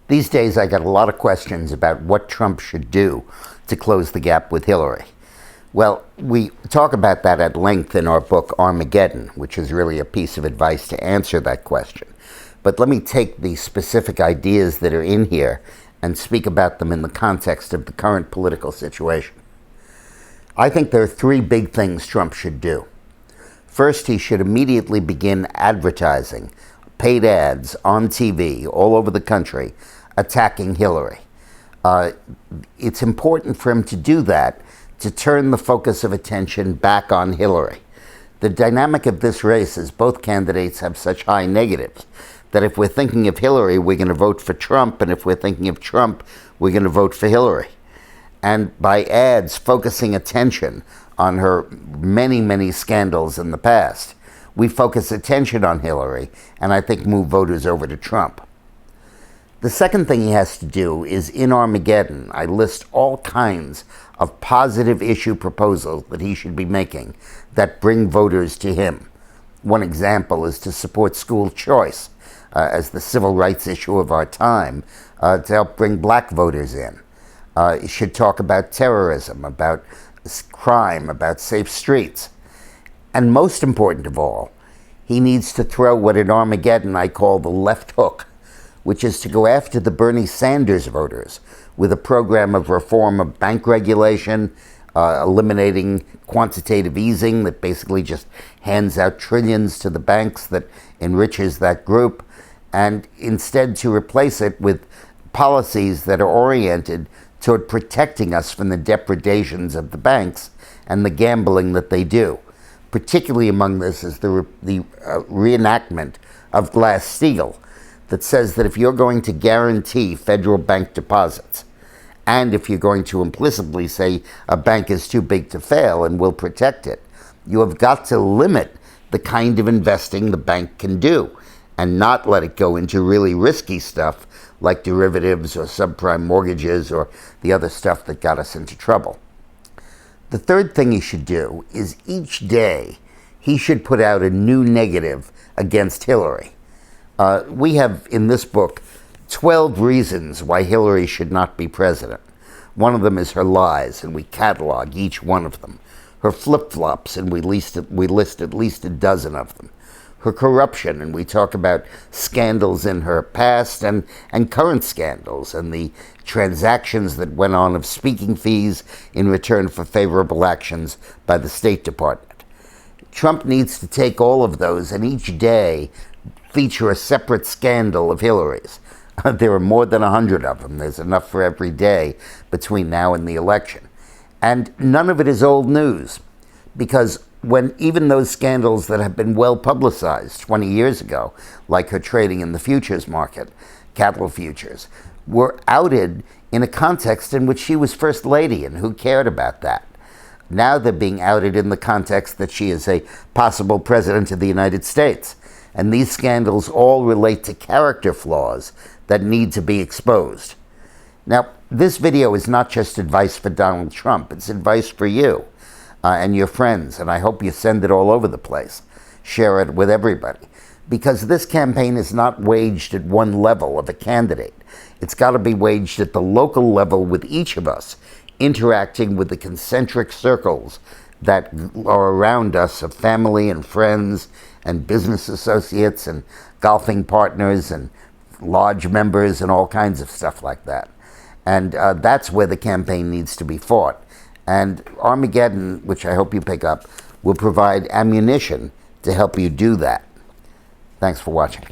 These days, I get a lot of questions about what Trump should do to close the gap with Hillary. Well, we talk about that at length in our book, Armageddon, which is really a piece of advice to answer that question. But let me take the specific ideas that are in here and speak about them in the context of the current political situation. I think there are three big things Trump should do. First, he should immediately begin advertising, paid ads on TV all over the country, attacking Hillary. It's important for him to do that, to turn the focus of attention back on Hillary. The dynamic of this race is both candidates have such high negatives that if we're thinking of Hillary, we're going to vote for Trump, and if we're thinking of Trump, we're going to vote for Hillary. And by ads focusing attention on her many, many scandals in the past, we focus attention on Hillary, and I think move voters over to Trump. The second thing he has to do is, in Armageddon, I list all kinds of positive issue proposals that he should be making that bring voters to him. One example is to support school choice as the civil rights issue of our time to help bring black voters in. He should talk about terrorism, about crime, about safe streets. And most important of all, he needs to throw what in Armageddon I call the left hook, which is to go after the Bernie Sanders voters with a program of reform of bank regulation, eliminating quantitative easing that basically just hands out trillions to the banks that enriches that group, and instead to replace it with policies that are oriented toward protecting us from the depredations of the banks and the gambling that they do. Particularly among this is the reenactment of Glass-Steagall, that says that if you're going to guarantee federal bank deposits, and if you're going to implicitly say a bank is too big to fail and will protect it, you have got to limit the kind of investing the bank can do and not let it go into really risky stuff like derivatives or subprime mortgages or the other stuff that got us into trouble. The third thing he should do is each day he should put out a new negative against Hillary. We have in this book 12 reasons why Hillary should not be president. One of them is her lies, and we catalog each one of them. Her flip-flops, and we list at least a dozen of them. Her corruption, and we talk about scandals in her past and current scandals, and the transactions that went on of speaking fees in return for favorable actions by the State Department. Trump needs to take all of those and each day feature a separate scandal of Hillary's. There are more than 100 of them. There's enough for every day between now and the election. And none of it is old news, because when even those scandals that have been well publicized 20 years ago, like her trading in the futures market, cattle futures, were outed in a context in which she was First Lady, and who cared about that? Now they're being outed in the context that she is a possible president of the United States. And these scandals all relate to character flaws that need to be exposed. Now, this video is not just advice for Donald Trump, it's advice for you and your friends, and I hope you send it all over the place. Share it with everybody. Because this campaign is not waged at one level of a candidate. It's got to be waged at the local level with each of us, interacting with the concentric circles that are around us of family and friends and business associates and golfing partners and lodge members and all kinds of stuff like that. And that's where the campaign needs to be fought. And Armageddon, which I hope you pick up, will provide ammunition to help you do that. Thanks for watching.